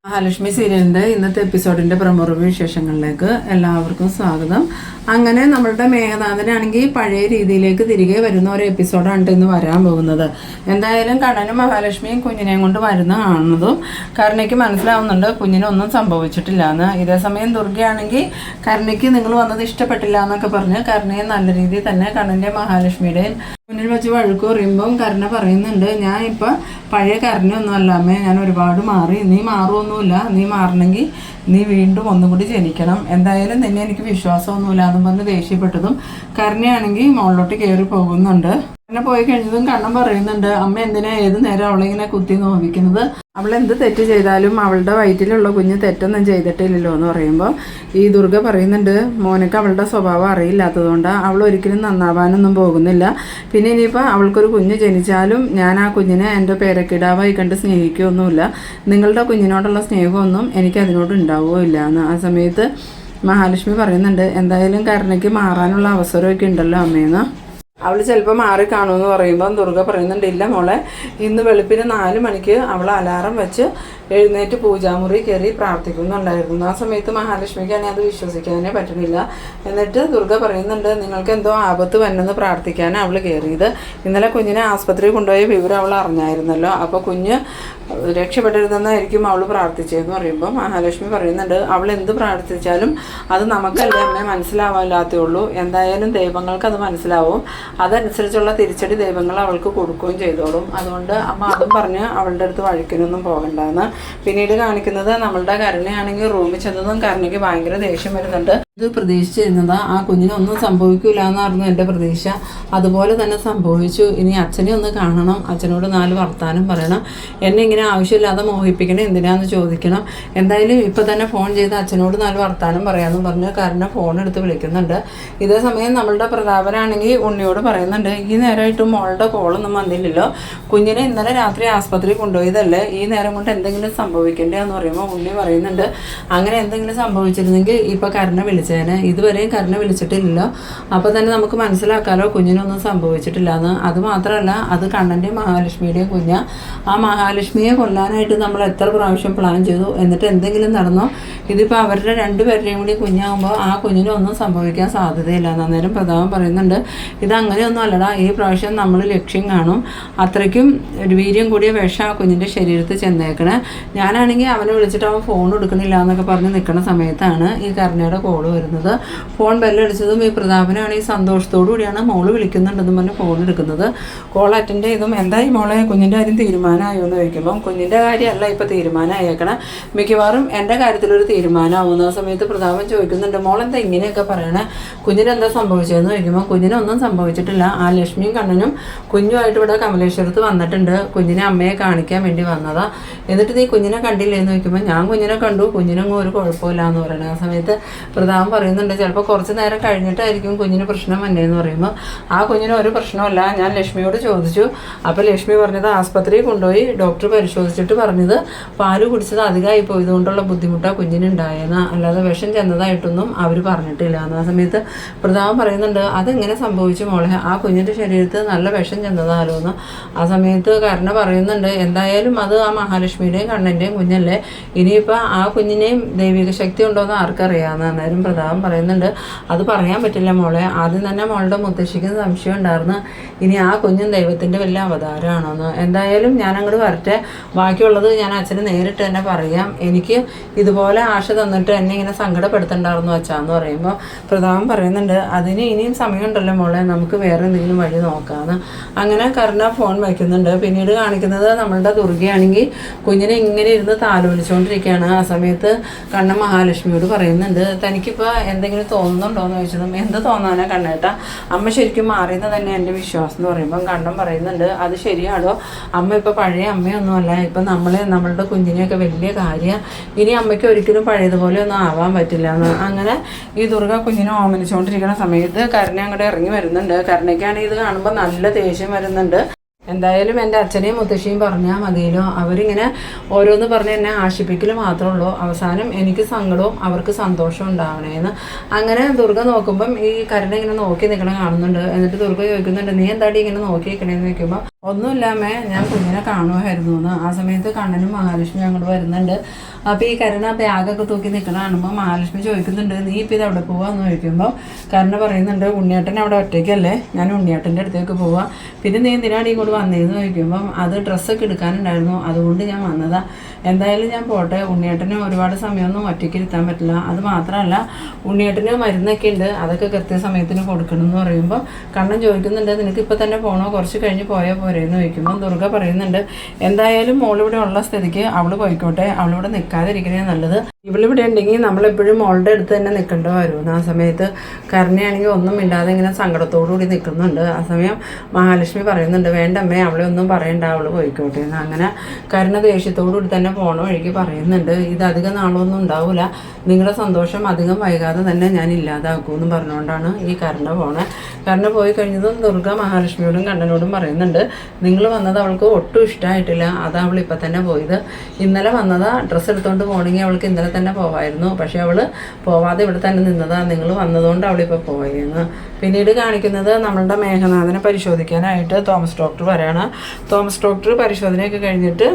മഹാലക്ഷ്മി സീരിയലിൻ്റെ ഇന്നത്തെ എപ്പിസോഡിൻ്റെ പ്രമുഖ വിശേഷങ്ങളിലേക്ക് എല്ലാവർക്കും സ്വാഗതം. അങ്ങനെ നമ്മളുടെ മേഘനാഥനാണെങ്കിൽ പഴയ രീതിയിലേക്ക് തിരികെ വരുന്ന ഒരു എപ്പിസോഡാണ് ഇന്ന് വരാൻ പോകുന്നത്. എന്തായാലും കണ്ണനും മഹാലക്ഷ്മിയും കുഞ്ഞിനെയും കൊണ്ട് വരുന്ന കാണുന്നതും കരുണയ്ക്ക് മനസ്സിലാവുന്നുണ്ട് കുഞ്ഞിനൊന്നും സംഭവിച്ചിട്ടില്ല എന്ന്. ഇതേസമയം ദുർഗയാണെങ്കിൽ കരുണയ്ക്ക് നിങ്ങൾ വന്നത് ഇഷ്ടപ്പെട്ടില്ല എന്നൊക്കെ പറഞ്ഞ് കരുണയെ നല്ല രീതിയിൽ തന്നെ കണ്ണൻ്റെ മഹാലക്ഷ്മിയുടെയും മുന്നിൽ വെച്ച് വഴുക്ക് പറയുമ്പം കരുണ പറയുന്നുണ്ട്, ഞാൻ ഇപ്പം പഴയ കരുണയൊന്നും അല്ല അമ്മേ, ഞാൻ ഒരുപാട് മാറി, നീ മാറുമൊന്നുമില്ല, നീ മാറണമെങ്കിൽ നീ വീണ്ടും ഒന്നും കൂടി ജനിക്കണം, എന്തായാലും നിന്നെ എനിക്ക് വിശ്വാസമൊന്നുമില്ല എന്ന് പറഞ്ഞ് ദേഷ്യപ്പെട്ടതും കരുണയാണെങ്കിൽ മുകളിലോട്ട് കയറി പോകുന്നുണ്ട്. കരുണ പോയി കഴിഞ്ഞതും കണ്ണൻ പറയുന്നുണ്ട്, അമ്മ എന്തിനാ ഏത് നേരം അവളിങ്ങനെ കുത്തി നോവിക്കുന്നത്, അവൾ എന്ത് തെറ്റ് ചെയ്താലും അവളുടെ വയറ്റിലുള്ള കുഞ്ഞ് തെറ്റൊന്നും ചെയ്തിട്ടില്ലല്ലോ എന്ന് പറയുമ്പോൾ ഈ ദുർഗ പറയുന്നുണ്ട്, മോനക്ക് അവളുടെ സ്വഭാവം അറിയില്ലാത്തതുകൊണ്ട് അവൾ ഒരിക്കലും നന്നാവാനൊന്നും പോകുന്നില്ല, പിന്നെ ഇനിയിപ്പോൾ അവൾക്കൊരു കുഞ്ഞ് ജനിച്ചാലും ഞാൻ ആ കുഞ്ഞിനെ എൻ്റെ പേരക്കിടാവായി കണ്ട് സ്നേഹിക്കുകയൊന്നുമില്ല, നിങ്ങളുടെ കുഞ്ഞിനോടുള്ള സ്നേഹമൊന്നും എനിക്ക് അതിനോട് ഉണ്ടാവുകയില്ല എന്ന്. ആ സമയത്ത് മഹാലക്ഷ്മി പറയുന്നുണ്ട്, എന്തായാലും കരുണയ്ക്ക് മാറാനുള്ള അവസരമൊക്കെ ഉണ്ടല്ലോ അമ്മയെന്ന്. അവൾ ചിലപ്പോൾ മാറിക്കാണുമെന്ന് പറയുമ്പം ദുർഗ പറയുന്നുണ്ട്, ഇല്ല മോളെ, ഇന്ന് വെളുപ്പിന് 4 മണിക്ക് അവൾ അലാറം വെച്ച് എഴുന്നേറ്റ് പൂജാമുറി കയറി പ്രാർത്ഥിക്കുന്നുണ്ടായിരുന്നു. ആ സമയത്ത് മഹാലക്ഷ്മിക്കാണെങ്കിൽ അത് വിശ്വസിക്കാനേ പറ്റുന്നില്ല. എന്നിട്ട് ദുർഗ പറയുന്നുണ്ട്, നിങ്ങൾക്ക് എന്തോ ആപത്ത് വന്നെന്ന് പ്രാർത്ഥിക്കാനാണ് അവൾ കയറിയത്, ഇന്നലെ കുഞ്ഞിനെ ആസ്പത്രിയിൽ കൊണ്ടുപോയ വിവരം അവൾ അറിഞ്ഞായിരുന്നല്ലോ, അപ്പോൾ കുഞ്ഞ് രക്ഷപ്പെടരുതെന്നായിരിക്കും അവൾ പ്രാർത്ഥിച്ചതെന്ന് പറയുമ്പോൾ മഹാലക്ഷ്മി പറയുന്നുണ്ട്, അവൾ എന്ത് പ്രാർത്ഥിച്ചാലും അത് നമുക്കല്ലേ അമ്മേ മനസ്സിലാവാല്ലാത്തേ ഉള്ളൂ, എന്തായാലും ദൈവങ്ങൾക്ക് അത് മനസ്സിലാവും, അതനുസരിച്ചുള്ള തിരിച്ചടി ദൈവങ്ങൾ അവൾക്ക് കൊടുക്കുകയും ചെയ്തോളും, അതുകൊണ്ട് അമ്മ അതും പറഞ്ഞ് അവളുടെ അടുത്ത് വഴിക്കിനൊന്നും പോകണ്ടെന്ന്. പിന്നീട് കാണിക്കുന്നത് നമ്മളുടെ കരുണയാണെങ്കിൽ റൂമിൽ ചെന്നതും കരുണയ്ക്ക് ഭയങ്കര ദേഷ്യം വരുന്നുണ്ട്. ഇത് പ്രതീക്ഷിച്ചിരുന്നത് ആ കുഞ്ഞിനൊന്നും സംഭവിക്കില്ല എന്നായിരുന്നു എൻ്റെ പ്രതീക്ഷ, അതുപോലെ തന്നെ സംഭവിച്ചു, ഇനി അച്ഛനെ ഒന്ന് കാണണം, അച്ഛനോട് 4 വർത്താനം പറയണം, എന്നെ ഇങ്ങനെ ആവശ്യമില്ലാതെ മോഹിപ്പിക്കണം, എന്തിനാന്ന് ചോദിക്കണം, എന്തായാലും ഇപ്പോൾ തന്നെ ഫോൺ ചെയ്ത് അച്ഛനോട് 4 വർത്താനം പറയാമെന്ന് പറഞ്ഞ് കരുണ ഫോൺ എടുത്ത് വിളിക്കുന്നുണ്ട്. ഇതേ സമയം നമ്മളുടെ പ്രതാപനാണെങ്കിൽ ഉണ്ണിയോട് പറയുന്നുണ്ട്, ഈ നേരമായിട്ട് മോളുടെ കോളൊന്നും വന്നില്ലല്ലോ, കുഞ്ഞിനെ ഇന്നലെ രാത്രി ആസ്പത്രിയിൽ കൊണ്ടുപോയതല്ലേ, ഈ നേരം കൊണ്ട് എന്തെങ്കിലും സംഭവിക്കണ്ടേ എന്ന് പറയുമ്പോൾ ഉണ്ണി പറയുന്നുണ്ട്, അങ്ങനെ എന്തെങ്കിലും സംഭവിച്ചിരുന്നെങ്കിൽ ഇപ്പോൾ കരുണ വിളിച്ചേനെ, ഇതുവരെയും കരുണ വിളിച്ചിട്ടില്ലല്ലോ, അപ്പോൾ തന്നെ നമുക്ക് മനസ്സിലാക്കാമല്ലോ കുഞ്ഞിനൊന്നും സംഭവിച്ചിട്ടില്ല എന്ന്. അതുമാത്രമല്ല അത് കണ്ണൻ്റെയും മഹാലക്ഷ്മിയുടെയും കുഞ്ഞ്, ആ മഹാലക്ഷ്മിയെ കൊല്ലാനായിട്ട് നമ്മൾ എത്ര പ്രാവശ്യം പ്ലാൻ ചെയ്തു, എന്നിട്ട് എന്തെങ്കിലും നടന്നോ, ഇതിപ്പോൾ അവരുടെ 2 പേരുടെയും കൂടി കുഞ്ഞാകുമ്പോൾ ആ കുഞ്ഞിനൊന്നും സംഭവിക്കാൻ സാധ്യതയില്ല. അന്നേരം പ്രതാപം പറയുന്നുണ്ട്, ഇതങ്ങനെയൊന്നും അല്ലടാ, ഈ പ്രാവശ്യം നമ്മൾ ലക്ഷ്യം കാണും, അത്രയ്ക്കും ഒരു വീര്യം കൂടിയ വിഷം ആ കുഞ്ഞിൻ്റെ ശരീരത്തിൽ ചെന്നേക്കണേ, ഞാനാണെങ്കിൽ അവനെ വിളിച്ചിട്ട് അവൻ ഫോൺ എടുക്കണില്ല എന്നൊക്കെ പറഞ്ഞ് നിൽക്കുന്ന സമയത്താണ് ഈ കരുണയുടെ കോള് വരുന്നത്. ഫോൺ ബെല്ലടിച്ചതും ഈ പ്രതാപനാണെങ്കിൽ സന്തോഷത്തോടു കൂടിയാണ് മോള് വിളിക്കുന്നുണ്ടെന്ന് പറഞ്ഞ് ഫോൺ എടുക്കുന്നത്. കോൾ അറ്റൻഡ് ചെയ്തും എന്തായി മോളെ, കുഞ്ഞിൻ്റെ കാര്യം തീരുമാനമായോ എന്ന് ചോദിക്കുമ്പം കുഞ്ഞിൻ്റെ കാര്യമല്ല ഇപ്പോൾ തീരുമാനമായേക്കണം, മിക്കവാറും എൻ്റെ കാര്യത്തിലൊരു തീരുമാനമാവുന്ന സമയത്ത് പ്രതാപൻ ചോദിക്കുന്നുണ്ട്, മോളെന്താ ഇങ്ങനെയൊക്കെ പറയണേ, കുഞ്ഞിനെന്താ സംഭവിച്ചതെന്ന് ചോദിക്കുമ്പോൾ കുഞ്ഞിനൊന്നും സംഭവിച്ചിട്ടില്ല, ആ ലക്ഷ്മിയും കണ്ണനും കുഞ്ഞുമായിട്ട് ഇവിടെ കമലേശ്വരത്ത് വന്നിട്ടുണ്ട്, കുഞ്ഞിനെ അമ്മയെ കാണിക്കാൻ വേണ്ടി വന്നതാ, എന്നിട്ട് നീ കുഞ്ഞിനെ കണ്ടില്ലേ എന്ന് ചോദിക്കുമ്പോൾ ഞാൻ കുഞ്ഞിനെ കണ്ടു, കുഞ്ഞിനൊന്നും ഒരു കുഴപ്പമില്ല എന്ന് പറയണത്. ആ സമയത്ത് പ്രതാപം പറയുന്നുണ്ട്, ചിലപ്പോൾ കുറച്ച് നേരം കഴിഞ്ഞിട്ടായിരിക്കും കുഞ്ഞിന് പ്രശ്നം വന്നേന്ന് പറയുമ്പോൾ ആ കുഞ്ഞിന് ഒരു പ്രശ്നമല്ല, ഞാൻ ലക്ഷ്മിയോട് ചോദിച്ചു, അപ്പോൾ ലക്ഷ്മി പറഞ്ഞത് ആസ്പത്രിയിൽ കൊണ്ടുപോയി ഡോക്ടർ പരിശോധിച്ചിട്ട് പറഞ്ഞത് പാല് കുടിച്ചത് അധികമായി പോയതുകൊണ്ടുള്ള ബുദ്ധിമുട്ടാണ് കുഞ്ഞിനുണ്ടായെന്ന്, അല്ലാതെ വിഷം ചെന്നതായിട്ടൊന്നും അവർ പറഞ്ഞിട്ടില്ല എന്ന്. ആ സമയത്ത് പ്രതാപം പറയുന്നുണ്ട്, അതെങ്ങനെ സംഭവിച്ചു മോളെ, ആ കുഞ്ഞിൻ്റെ ശരീരത്തിൽ നല്ല വിഷം ചെന്നതാലോ എന്ന്. ആ സമയത്ത് കരുണ പറയുന്നുണ്ട്, എന്തായാലും അത് ആ മഹാലക്ഷ്മിയുടെയും കണ്ണൻ്റെയും കുഞ്ഞല്ലേ, ഇനിയിപ്പോൾ ആ കുഞ്ഞിനെയും ദൈവിക ശക്തി ഉണ്ടോയെന്ന് ആർക്കറിയാമെന്ന്. അന്നേരം പ്രതാപം പറയുന്നുണ്ട്, അത് പറയാൻ പറ്റില്ല മോളെ, ആദ്യം തന്നെ മോളുടെ മുത്തശ്ശിക്ക് സംശയം ഉണ്ടായിരുന്നു, ഇനി ആ കുഞ്ഞും ദൈവത്തിൻ്റെ വലിയ അവതാരമാണോന്ന്. എന്തായാലും ഞാൻ അങ്ങോട്ട് വരട്ടെ, ബാക്കിയുള്ളത് ഞാൻ അച്ഛന് നേരിട്ട് തന്നെ പറയാം, എനിക്ക് ഇതുപോലെ ആശ തന്നിട്ട് എന്നെ ഇങ്ങനെ സങ്കടപ്പെടുത്തണ്ടായിരുന്നു അച്ഛാന്ന് പറയുമ്പോൾ പ്രതാപം പറയുന്നുണ്ട്, അതിന് ഇനിയും സമയമുണ്ടല്ലോ മോളെ, നമുക്ക് വേറെ എന്തെങ്കിലും വഴി നോക്കാമെന്ന്. അങ്ങനെ കരുണ ഫോൺ വയ്ക്കുന്നുണ്ട്. പിന്നീട് കാണിക്കുന്നത് നമ്മളുടെ ദുർഗയാണെങ്കിൽ കുഞ്ഞിനെ ഇങ്ങനെ ഇരുന്ന് താലോലിച്ചുകൊണ്ടിരിക്കുകയാണ്. ആ സമയത്ത് കണ്ണൻ മഹാലക്ഷ്മിയോട് പറയുന്നുണ്ട്, തനിക്കിപ്പോൾ എന്തെങ്കിലും തോന്നുന്നുണ്ടോ എന്ന് ചോദിച്ചതും എന്ത് തോന്നാനാ കണ്ണേട്ടാ, അമ്മ ശരിക്കും മാറിയെന്ന് തന്നെ എൻ്റെ വിശ്വാസം എന്ന് പറയുമ്പം കണ്ണൻ പറയുന്നുണ്ട്, അത് ശരിയാണോ, അമ്മ ഇപ്പോൾ പഴയ അമ്മയൊന്നുമല്ല, ഇപ്പം നമ്മളുടെ കുഞ്ഞിനെയൊക്കെ വലിയ കാര്യം, ഇനി അമ്മയ്ക്ക് ഒരിക്കലും പഴയതുപോലെ ഒന്നും ആവാൻ പറ്റില്ല എന്ന്. അങ്ങനെ ഈ ദുർഗ കുഞ്ഞിനെ ഓമനിച്ചുകൊണ്ടിരിക്കുന്ന സമയത്ത് കരുണ അങ്ങോട്ട് ഇറങ്ങി വരുന്നുണ്ട്. കരുണയ്ക്കാണെങ്കിൽ ഇത് കാണുമ്പോൾ നല്ല ദേഷ്യം വരുന്നുണ്ട്. എന്തായാലും എൻ്റെ അച്ഛനെയും മുത്തശ്ശിയും പറഞ്ഞാൽ മതിയല്ലോ, അവരിങ്ങനെ ഓരോന്ന് പറഞ്ഞ് എന്നെ ആശിപ്പിക്കൽ മാത്രമേ ഉള്ളൂ, അവസാനം എനിക്ക് സങ്കടവും അവർക്ക് സന്തോഷവും ഉണ്ടാവണേന്ന്. അങ്ങനെ ദുർഗ നോക്കുമ്പം ഈ കരുണ ഇങ്ങനെ നോക്കി നിൽക്കണ കാണുന്നുണ്ട്. എന്നിട്ട് ദുർഗ ചോദിക്കുന്നുണ്ട്, നീ എന്താടി ഇങ്ങനെ നോക്കി നിൽക്കണേന്ന് ചോദിക്കുമ്പോൾ ഒന്നുമില്ലാമേ, ഞാൻ കുഞ്ഞിനെ കാണുമായിരുന്നു എന്ന്. ആ സമയത്ത് കണ്ണനും മഹാലക്ഷ്മി അങ്ങോട്ട് വരുന്നുണ്ട്. അപ്പോൾ ഈ കരുണ ബാഗൊക്കെ തൂക്കി നിൽക്കണ കാണുമ്പോൾ മഹാലക്ഷ്മി ചോദിക്കുന്നുണ്ട്, നീ ഇപ്പോൾ ഇത് എവിടെ പോവാന്ന് ചോദിക്കുമ്പോൾ കരുണ പറയുന്നുണ്ട്, ഉണ്ണിയേട്ടൻ അവിടെ ഒറ്റയ്ക്കല്ലേ, ഞാൻ ഉണ്ണിയേട്ടൻ്റെ അടുത്തേക്ക് പോവാം. പിന്നെ നീ എന്തിനാണ് ഇങ്ങോട്ട് വന്നതെന്ന് ചോദിക്കുമ്പം അത് ഡ്രസ്സൊക്കെ എടുക്കാനുണ്ടായിരുന്നു, അതുകൊണ്ട് ഞാൻ വന്നതാ. എന്തായാലും ഞാൻ പോട്ടെ, ഉണ്ണിയേട്ടന് ഒരുപാട് സമയമൊന്നും ഒറ്റയ്ക്ക് ഇരുത്താൻ പറ്റില്ല. അത് മാത്രമല്ല ഉണ്ണിയേട്ടന് മരുന്നൊക്കെ ഉണ്ട്, അതൊക്കെ കൃത്യസമയത്തിന് കൊടുക്കണം എന്ന് പറയുമ്പോൾ കണ്ണൻ ചോദിക്കുന്നുണ്ട്, നിനക്ക് ഇപ്പം തന്നെ പോകണോ, കുറച്ച് കഴിഞ്ഞ് പോയാൽ പോരെയെന്ന് ചോദിക്കുമ്പോൾ ദുർഗ പറയുന്നുണ്ട്, എന്തായാലും മോളിവിടെ ഉള്ള സ്ഥിതിക്ക് അവൾ പോയിക്കോട്ടെ, അവളിവിടെ നിൽക്കാതിരിക്കണേ നല്ലത്. ഇവളിവിടെ ഉണ്ടെങ്കിൽ നമ്മളെപ്പോഴും മോളുടെ അടുത്ത് തന്നെ നിൽക്കേണ്ട വരുമെന്ന്. ആ സമയത്ത് കരുണയാണെങ്കിൽ ഒന്നും മിണ്ടാതെ ഇങ്ങനെ സങ്കടത്തോടുകൂടി നിൽക്കുന്നുണ്ട്. ആ സമയം മഹാലക്ഷ്മി പറയുന്നുണ്ട്, വേണ്ടമ്മേ അവളെ ഒന്നും പറയണ്ട, അവൾ പോയിക്കോട്ടെ എന്ന്. അങ്ങനെ കരുണ ദേഷ്യത്തോടുകൂടി തന്നെ പോണ വഴിക്ക് പറയുന്നുണ്ട്, ഇത് അധികം നാളൊന്നും ഉണ്ടാവില്ല, നിങ്ങളുടെ സന്തോഷം അധികം വൈകാതെ തന്നെ ഞാൻ ഇല്ലാതാക്കുമെന്നും പറഞ്ഞുകൊണ്ടാണ് ഈ കരുണ പോണേ. കരുണ പോയി കഴിഞ്ഞതും ദുർഗ മഹാലക്ഷ്മിയോടും കണ്ണനോടും പറയുന്നുണ്ട്, നിങ്ങൾ വന്നത് അവൾക്ക് ഒട്ടും ഇഷ്ടമായിട്ടില്ല, അതാ അവൾ ഇപ്പം തന്നെ പോയത്. ഇന്നലെ വന്നതാ, ഡ്രസ്സ് എടുത്തുകൊണ്ട് പോകണമെങ്കിൽ അവൾക്ക് ഇന്നലെ തന്നെ പോവായിരുന്നു, പക്ഷെ അവൾ പോവാതെ ഇവിടെ തന്നെ നിന്നതാ, നിങ്ങൾ വന്നതുകൊണ്ട് അവളിപ്പോൾ പോയെന്ന്. പിന്നീട് കാണിക്കുന്നത് നമ്മളുടെ മേഘനാഥനെ പരിശോധിക്കാനായിട്ട് തോമസ് ഡോക്ടർ വരികയാണ്. തോമസ് ഡോക്ടർ പരിശോധനയൊക്കെ കഴിഞ്ഞിട്ട്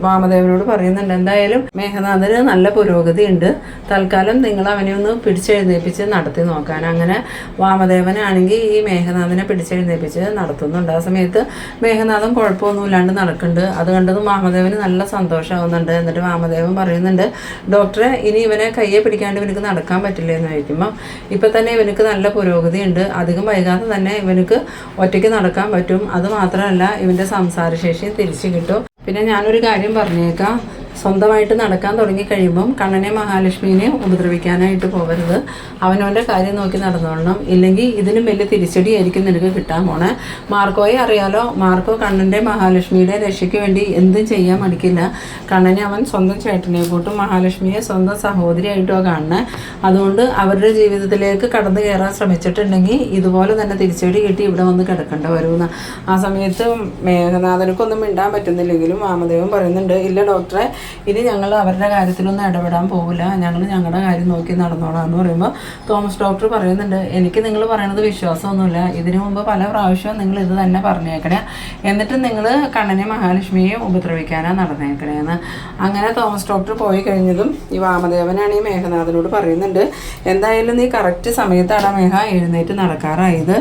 വാമദേവനോട് പറയുന്നുണ്ട്, എന്തായാലും മേഘനാഥന് നല്ല പുരോഗതി ഉണ്ട്, തൽക്കാലം നിങ്ങൾ അവനെ ഒന്ന് പിടിച്ചെഴുന്നേൽപ്പിച്ച് നടത്തി നോക്കാൻ. അങ്ങനെ വാമദേവനാണെങ്കിൽ ഈ മേഘനാഥനെ പിടിച്ചെഴുന്നേൽപ്പിച്ച് നടത്തുന്നുണ്ട്. ആ സമയത്ത് മേഘനാഥൻ കുഴപ്പമൊന്നുമില്ലാണ്ട് നടക്കുന്നുണ്ട്. അത് കണ്ടതും വാമദേവന് നല്ല സന്തോഷമാകുന്നുണ്ട്. എന്നിട്ട് വാമദേവൻ പറയുന്നുണ്ട്, ഡോക്ടറെ ഇനി ഇവനെ കയ്യെ പിടിക്കാണ്ട് ഇവനക്ക് നടക്കാൻ പറ്റില്ല എന്ന് ചോദിക്കുമ്പോൾ ഇപ്പം തന്നെ ഇവനക്ക് നല്ല പുരോഗതി ഉണ്ട്, അധികം വൈകാതെ തന്നെ ഇവനക്ക് ഒറ്റയ്ക്ക് നടക്കാൻ പറ്റും, അത് മാത്രമല്ല ഇവൻ്റെ സംസാരശേഷിയും തിരിച്ചു കിട്ടും. പിന്നെ ഞാനൊരു കാര്യം പറഞ്ഞേക്കാം, സ്വന്തമായിട്ട് നടക്കാൻ തുടങ്ങിക്കഴിയുമ്പം കണ്ണനെ മഹാലക്ഷ്മിനെ ഉപദ്രവിക്കാനായിട്ട് പോകരുത്, അവനവൻ്റെ കാര്യം നോക്കി നടന്നോളണം, ഇല്ലെങ്കിൽ ഇതിനും വലിയ തിരിച്ചടിയായിരിക്കും നിനക്ക് കിട്ടാൻ പോണേ. മാർക്കോയെ അറിയാലോ, മാർക്കോ കണ്ണൻ്റെ മഹാലക്ഷ്മിയുടെ രക്ഷയ്ക്ക് വേണ്ടി എന്തും ചെയ്യാൻ മടിക്കില്ല. കണ്ണനെ അവൻ സ്വന്തം ചേട്ടനെ കൂട്ടും മഹാലക്ഷ്മിയെ സ്വന്തം സഹോദരിയായിട്ടോ കാണണേ. അതുകൊണ്ട് അവരുടെ ജീവിതത്തിലേക്ക് കടന്നു കയറാൻ ശ്രമിച്ചിട്ടുണ്ടെങ്കിൽ ഇതുപോലെ തന്നെ തിരിച്ചടി കിട്ടി ഇവിടെ വന്ന് കിടക്കേണ്ട വരുമെന്ന്. ആ സമയത്ത് മേഘനാഥനക്കൊന്നും മിണ്ടാൻ പറ്റുന്നില്ലെങ്കിലും വാമദേവൻ പറയുന്നുണ്ട്, ഇല്ല ഡോക്ടറെ, ഇനി ഞങ്ങൾ അവരുടെ കാര്യത്തിലൊന്നും ഇടപെടാൻ പോകില്ല, ഞങ്ങൾ ഞങ്ങളുടെ കാര്യം നോക്കി നടന്നോളാം എന്ന് പറയുമ്പോൾ തോമസ് ഡോക്ടർ പറയുന്നുണ്ട്, എനിക്ക് നിങ്ങൾ പറയണത് വിശ്വാസമൊന്നുമില്ല, ഇതിനു മുമ്പ് പല പ്രാവശ്യവും നിങ്ങൾ ഇത് തന്നെ പറഞ്ഞേക്കണേ, എന്നിട്ട് നിങ്ങൾ കണ്ണനെ മഹാലക്ഷ്മിയെ ഉപദ്രവിക്കാനാണ് നടന്നേക്കണേന്ന്. അങ്ങനെ തോമസ് ഡോക്ടർ പോയി കഴിഞ്ഞതും ഈ വാമദേവനാണ് ഈ മേഘനാഥനോട് പറയുന്നുണ്ട്, എന്തായാലും നീ കറക്റ്റ് സമയത്താണ് മേഘ എഴുന്നേറ്റ് നടക്കാറായത്,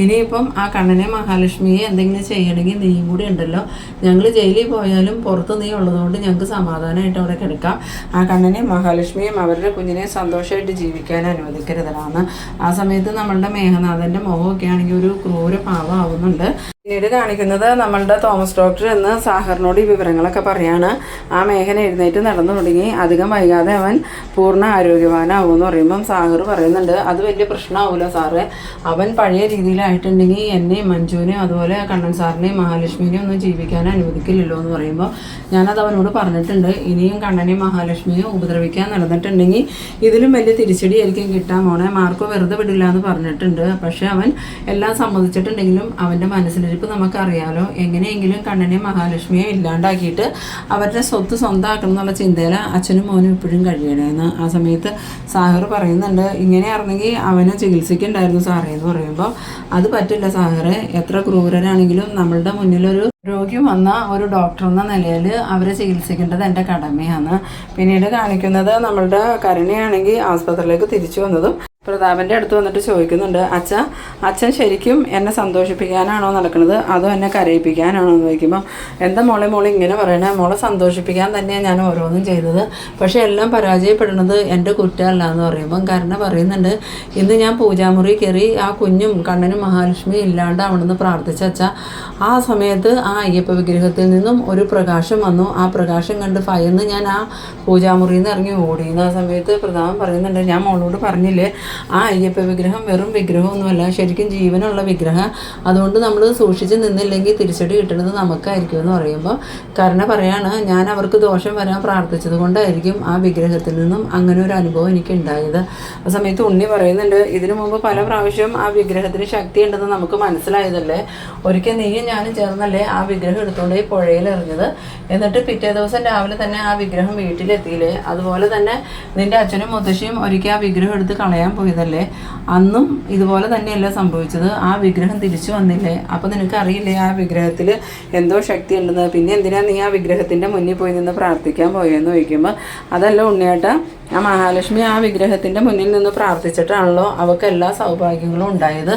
ഇനിയിപ്പം ആ കണ്ണനെ മഹാലക്ഷ്മിയെ എന്തെങ്കിലും ചെയ്യണമെങ്കിൽ നീയും കൂടി ഉണ്ടല്ലോ, ഞങ്ങൾ ജയിലിൽ പോയാലും പുറത്ത് നീ ഉള്ളതുകൊണ്ട് ഞങ്ങൾക്ക് സമാധാനമായിട്ട് അവിടെ കിടക്കാം, ആ കണ്ണനെയും മഹാലക്ഷ്മിയും അവരുടെ കുഞ്ഞിനെ സന്തോഷമായിട്ട് ജീവിക്കാൻ അനുവദിക്കരുതാണ്. ആ സമയത്ത് നമ്മളുടെ മേഘനാഥൻ്റെ മുഖമൊക്കെ ആണെങ്കിൽ ഒരു ക്രൂര പാവമാവുന്നുണ്ട്. പിന്നീട് കാണിക്കുന്നത് നമ്മളുടെ തോമസ് ഡോക്ടർ എന്ന് സാഹറിനോട് ഈ വിവരങ്ങളൊക്കെ പറയാണ്. ആ മേഘന എഴുന്നേറ്റ് നടന്നു തുടങ്ങി, അധികം വൈകാതെ അവൻ പൂർണ്ണ ആരോഗ്യവാനാവുമെന്ന് പറയുമ്പം സാഹർ പറയുന്നുണ്ട്, അത് വലിയ പ്രശ്നമാവില്ല സാറേ, അവൻ പഴയ രീതിയിലായിട്ടുണ്ടെങ്കിൽ എന്നെയും മഞ്ജുവിനെയും അതുപോലെ കണ്ണൻ സാറിനെയും മഹാലക്ഷ്മിനെയും ഒന്നും ജീവിക്കാൻ അനുവദിക്കില്ലല്ലോ എന്ന് പറയുമ്പോൾ ഞാനത് അവനോട് പറഞ്ഞിട്ടുണ്ട്, ഇനിയും കണ്ണനെയും മഹാലക്ഷ്മിയും ഉപദ്രവിക്കാൻ നടന്നിട്ടുണ്ടെങ്കിൽ ഇതിലും വലിയ തിരിച്ചടിയായിരിക്കും കിട്ടാൻ പോണേ, മാർക്കോ വെറുതെ വിടില്ല എന്ന് പറഞ്ഞിട്ടുണ്ട്. പക്ഷെ അവൻ എല്ലാം സമ്മതിച്ചിട്ടുണ്ടെങ്കിലും അവൻ്റെ മനസ്സിൽ ഇപ്പം നമുക്കറിയാലോ, എങ്ങനെയെങ്കിലും കണ്ണനെ മഹാലക്ഷ്മിയെ ഇല്ലാണ്ടാക്കിയിട്ട് അവരുടെ സ്വത്ത് സ്വന്തമാക്കണം എന്നുള്ള ചിന്തയിൽ അച്ഛനും മോനും ഇപ്പോഴും കഴിയണേന്ന്. ആ സമയത്ത് സാഹർ പറയുന്നുണ്ട്, ഇങ്ങനെയായിരുന്നെങ്കിൽ അവനെ ചികിത്സിക്കുന്നുണ്ടായിരുന്നു സാറേ എന്ന് പറയുമ്പോൾ അത് പറ്റില്ല സാഹറെ, എത്ര ക്രൂരനാണെങ്കിലും നമ്മളുടെ മുന്നിലൊരു രോഗി വന്ന ഒരു ഡോക്ടർ എന്ന നിലയിൽ അവരെ ചികിത്സിക്കേണ്ടത് എൻ്റെ കടമയാണ്. പിന്നീട് കാണിക്കുന്നത് നമ്മളുടെ കരുണയാണെങ്കിൽ ആസ്പത്രിയിലേക്ക് തിരിച്ചു വന്നതും പ്രതാപൻ്റെ അടുത്ത് വന്നിട്ട് ചോദിക്കുന്നുണ്ട്, അച്ഛൻ ശരിക്കും എന്നെ സന്തോഷിപ്പിക്കാനാണോ നടക്കുന്നത് അതോ എന്നെ കരയിപ്പിക്കാനാണോ എന്ന് ചോദിക്കുമ്പോൾ എന്താ മോളെ ഇങ്ങനെ പറയണേ, മോളെ സന്തോഷിപ്പിക്കാൻ തന്നെയാണ് ഞാൻ ഓരോന്നും ചെയ്തത്, പക്ഷേ എല്ലാം പരാജയപ്പെടുന്നത് എൻ്റെ കുറ്റമല്ല എന്ന് പറയുമ്പം കരുണ പറയുന്നുണ്ട്, ഇന്ന് ഞാൻ പൂജാമുറി കയറി ആ കുഞ്ഞും കണ്ണനും മഹാലക്ഷ്മി ഇല്ലാണ്ട് അവിടുന്ന് പ്രാർത്ഥിച്ച അച്ഛാ, ആ സമയത്ത് ആ അയ്യപ്പ വിഗ്രഹത്തിൽ നിന്നും ഒരു പ്രകാശം വന്നു, ആ പ്രകാശം കണ്ട് ഭയന്ന് ഞാൻ ആ പൂജാമുറിയിൽ നിന്ന് ഇറങ്ങി ഓടിയുന്നു. ആ സമയത്ത് പ്രതാപൻ പറയുന്നുണ്ട്, ഞാൻ മോളോട് പറഞ്ഞില്ലേ ആ അയ്യപ്പ വിഗ്രഹം വെറും വിഗ്രഹമൊന്നുമല്ല, ശരിക്കും ജീവനുള്ള വിഗ്രഹം, അതുകൊണ്ട് നമ്മൾ സൂക്ഷിച്ച് നിന്നില്ലെങ്കിൽ തിരിച്ചടി കിട്ടുന്നത് നമുക്കായിരിക്കും എന്ന് പറയുമ്പോൾ കരുണ പറയാണ്, ഞാൻ അവർക്ക് ദോഷം വരാൻ പ്രാർത്ഥിച്ചത് കൊണ്ടായിരിക്കും ആ വിഗ്രഹത്തിൽ നിന്നും അങ്ങനെ ഒരു അനുഭവം എനിക്ക് ഉണ്ടായത്. ആ സമയത്ത് ഉണ്ണി പറയുന്നുണ്ട്, ഇതിനു മുമ്പ് പല പ്രാവശ്യം ആ വിഗ്രഹത്തിന് ശക്തി ഉണ്ടെന്ന് നമുക്ക് മനസ്സിലായതല്ലേ, ഒരിക്കൽ നീയും ഞാനും ചേർന്നല്ലേ ആ വിഗ്രഹം എടുത്തുകൊണ്ട് ഈ പുഴയിൽ എറിഞ്ഞത്, എന്നിട്ട് പിറ്റേ ദിവസം രാവിലെ തന്നെ ആ വിഗ്രഹം വീട്ടിലെത്തിയില്ലേ, അതുപോലെ തന്നെ നിൻ്റെ അച്ഛനും മുത്തശ്ശിയും ഒരിക്കൽ ആ വിഗ്രഹം എടുത്ത് കളയാൻ പോയതല്ലേ, അന്നും ഇതുപോലെ തന്നെയല്ലേ സംഭവിച്ചത്. ആ വിഗ്രഹം തിരിച്ചു വന്നില്ലേ? അപ്പോൾ നിനക്കറിയില്ലേ ആ വിഗ്രഹത്തിൽ എന്തോ ശക്തി ഉണ്ടെന്ന്? പിന്നെ എന്തിനാ നീ ആ വിഗ്രഹത്തിൻ്റെ മുന്നിൽ പോയി നിന്ന് പ്രാർത്ഥിക്കാൻ പോയെന്ന് ചോദിക്കുമ്പോൾ, അതല്ല ഉണ്ണിയേട്ടാ, ആ മഹാലക്ഷ്മി ആ വിഗ്രഹത്തിൻ്റെ മുന്നിൽ നിന്ന് പ്രാർത്ഥിച്ചിട്ടാണല്ലോ അവൾക്ക് എല്ലാ സൗഭാഗ്യങ്ങളും ഉണ്ടായത്.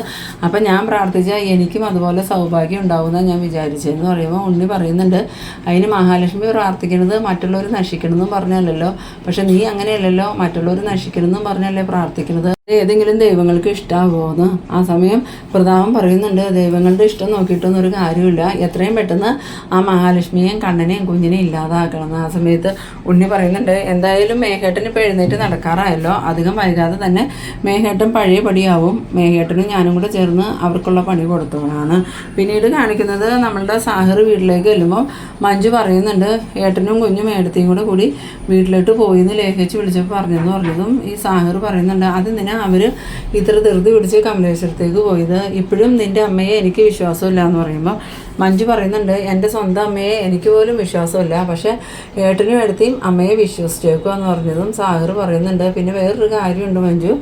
അപ്പം ഞാൻ പ്രാർത്ഥിച്ചാൽ എനിക്കും അതുപോലെ സൗഭാഗ്യം ഉണ്ടാവുമെന്നാണ് ഞാൻ വിചാരിച്ചതെന്ന് പറയുമ്പോൾ ഉണ്ണി പറയുന്നുണ്ട്, അതിന് മഹാലക്ഷ്മി പ്രാർത്ഥിക്കുന്നത് മറ്റുള്ളവർ നശിക്കണമെന്നും പറഞ്ഞല്ലല്ലോ, പക്ഷെ നീ അങ്ങനെയല്ലല്ലോ, മറ്റുള്ളവർ നശിക്കണമെന്നും പറഞ്ഞല്ലേ പ്രാർത്ഥിക്കുന്നത്. ഏതെങ്കിലും ദൈവങ്ങൾക്ക് ഇഷ്ടമാകുമോയെന്ന്. ആ സമയം പ്രതാപൻ പറയുന്നുണ്ട്, ദൈവങ്ങളുടെ ഇഷ്ടം നോക്കിയിട്ടൊന്നും ഒരു കാര്യമില്ല, എത്രയും പെട്ടെന്ന് ആ മഹാലക്ഷ്മിയെയും കണ്ണനെയും കുഞ്ഞിനെയും ഇല്ലാതാക്കണം. ആ സമയത്ത് ഉണ്ണി പറയുന്നുണ്ട്, എന്തായാലും മേഘേട്ടൻ ഇപ്പോൾ എഴുന്നേറ്റ് നടക്കാറായല്ലോ, അധികം വൈകാതെ തന്നെ മേഘേട്ടൻ പഴയ പടിയാവും, മേഘേട്ടനും ഞാനും കൂടെ ചേർന്ന് അവർക്കുള്ള പണി കൊടുത്തോളാണ്. പിന്നീട് കാണിക്കുന്നത് നമ്മളുടെ സാഹർ വീട്ടിലേക്ക് ചെല്ലുമ്പോൾ മഞ്ജു പറയുന്നുണ്ട്, ഏട്ടനും കുഞ്ഞും ഏടത്തെയും കൂടി വീട്ടിലോട്ട് പോയി എന്ന് ലേഖിച്ച് വിളിച്ചപ്പോൾ പറഞ്ഞതും ഈ സാഹർ പറയുന്നുണ്ട്, അതെന്തിനാ അവർ ഇത്ര ധൃതി പിടിച്ച് കമലേശ്വരത്തേക്ക് പോയത്? ഇപ്പോഴും നിൻ്റെ അമ്മയെ എനിക്ക് വിശ്വാസമില്ല എന്ന് പറയുമ്പോൾ മഞ്ജു പറയുന്നുണ്ട്, എൻ്റെ സ്വന്തം അമ്മയെ എനിക്ക് പോലും വിശ്വാസമില്ല, പക്ഷേ ഏട്ടനും എടുത്തിയും അമ്മയെ വിശ്വസിച്ചേക്കുക എന്ന് പറഞ്ഞതും സാഗർ പറയുന്നുണ്ട്, പിന്നെ വേറൊരു കാര്യമുണ്ട് മഞ്ജു,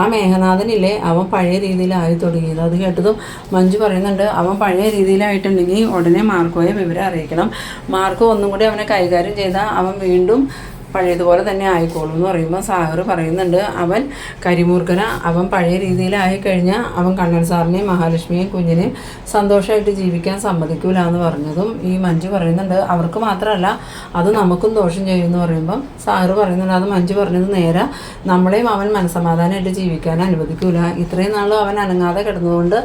ആ മേഘനാഥനില്ലേ അവൻ പഴയ രീതിയിലായി തുടങ്ങിയത്. അത് കേട്ടതും മഞ്ജു പറയുന്നുണ്ട്, അവൻ പഴയ രീതിയിലായിട്ടുണ്ടെങ്കിൽ ഉടനെ മാർക്കോയെ വിവരം അറിയിക്കണം, മാർക്കോ ഒന്നും കൂടി അവനെ കൈകാര്യം ചെയ്താൽ അവൻ വീണ്ടും പഴയതുപോലെ തന്നെ ആയിക്കോളും എന്ന് പറയുമ്പോൾ സാഗർ പറയുന്നുണ്ട്, അവൻ കരിമൂർഖന, അവൻ പഴയ രീതിയിലായി കഴിഞ്ഞാൽ അവൻ കണ്ണൻ സാറിനെയും മഹാലക്ഷ്മിയെയും കുഞ്ഞിനെയും സന്തോഷമായിട്ട് ജീവിക്കാൻ സമ്മതിക്കൂല എന്ന് പറഞ്ഞതും ഈ മഞ്ജു പറയുന്നുണ്ട്, അവർക്ക് മാത്രമല്ല അത് നമുക്കും ദോഷം ചെയ്യുമെന്ന് പറയുമ്പോൾ സാഗർ പറയുന്നുണ്ട്, അത് മഞ്ജു പറഞ്ഞത് നേരെ, നമ്മളെയും അവൻ മനസ്സമാധാനമായിട്ട് ജീവിക്കാൻ അനുവദിക്കൂല. ഇത്രയും നാളും അവൻ അനങ്ങാതെ കിടന്നുകൊണ്ട്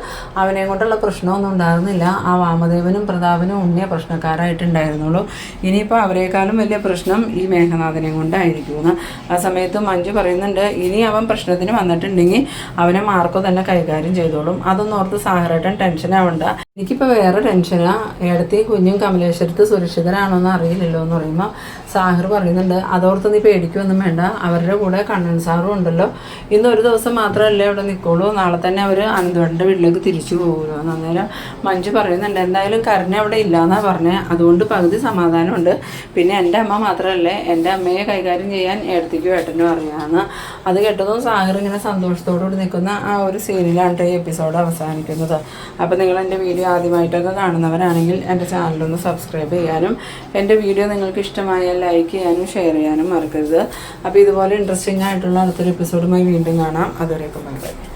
അവനെ കൊണ്ടുള്ള പ്രശ്നമൊന്നും ഉണ്ടാകുന്നില്ല. ആ വാമദേവനും പ്രതാപനും ഉണ്ണിയ പ്രശ്നക്കാരായിട്ടുണ്ടായിരുന്നുള്ളൂ. ഇനിയിപ്പോൾ അവരെക്കാളും വലിയ പ്രശ്നം ഈ മേഘനാഥൻ കൊണ്ടായിരിക്കുമെന്ന്. ആ സമയത്ത് മഞ്ജു പറയുന്നുണ്ട്, ഇനി അവൻ പ്രശ്നത്തിന് വന്നിട്ടുണ്ടെങ്കിൽ അവനെ മാർക്കോ തന്നെ കൈകാര്യം ചെയ്തോളും, അതൊന്നും ഓർത്ത് സാഗരേട്ടൻ ടെൻഷൻ ആവണ്ട. എനിക്കിപ്പോൾ വേറെ ടെൻഷനാ, ഏടത്തെയും കുഞ്ഞും കമലേശ്വരത്ത് സുരക്ഷിതരാണോ എന്ന് അറിയില്ലല്ലോ എന്ന് പറയുമ്പോൾ സാഗർ പറയുന്നുണ്ട്, അതോർത്ത് നീ പേടിക്കുമൊന്നും വേണ്ട, അവരുടെ കൂടെ കണ്ണൻ സാറും ഉണ്ടല്ലോ, ഇന്ന് ഒരു ദിവസം മാത്രമല്ലേ അവിടെ നിൽക്കുള്ളൂ, നാളെ തന്നെ അവർ അനന്തവൻ്റെ വീട്ടിലേക്ക് തിരിച്ചു പോകുമല്ലോ. അന്നേരം മഞ്ജു പറയുന്നുണ്ട്, എന്തായാലും കരുണ അവിടെ ഇല്ലയെന്നാണ് പറഞ്ഞത്, അതുകൊണ്ട് പകുതി സമാധാനമുണ്ട്. പിന്നെ എൻ്റെ അമ്മ മാത്രമല്ലേ, എൻ്റെ അമ്മയെ കൈകാര്യം ചെയ്യാൻ ഏടത്തേക്കും ഏട്ടനും അറിയാമെന്ന്. അത് കേട്ടതും സാഗർ ഇങ്ങനെ സന്തോഷത്തോടുകൂടി നിൽക്കുന്ന ആ ഒരു സീനിലാണ് ഈ എപ്പിസോഡ് അവസാനിക്കുന്നത്. അപ്പോൾ നിങ്ങൾ എൻ്റെ വീഡിയോ ആദ്യമായിട്ടൊക്കെ കാണുന്നവരാണെങ്കിൽ എൻ്റെ ചാനലൊന്ന് സബ്സ്ക്രൈബ് ചെയ്യാനും എൻ്റെ വീഡിയോ നിങ്ങൾക്ക് ഇഷ്ടമായാൽ ലൈക്ക് ചെയ്യാനും ഷെയർ ചെയ്യാനും മറക്കരുത്. അപ്പോൾ ഇതുപോലെ ഇൻട്രസ്റ്റിംഗ് ആയിട്ടുള്ള അടുത്തൊരു എപ്പിസോഡുമായി വീണ്ടും കാണാം. അതുവരെയൊക്കെ ബൈ.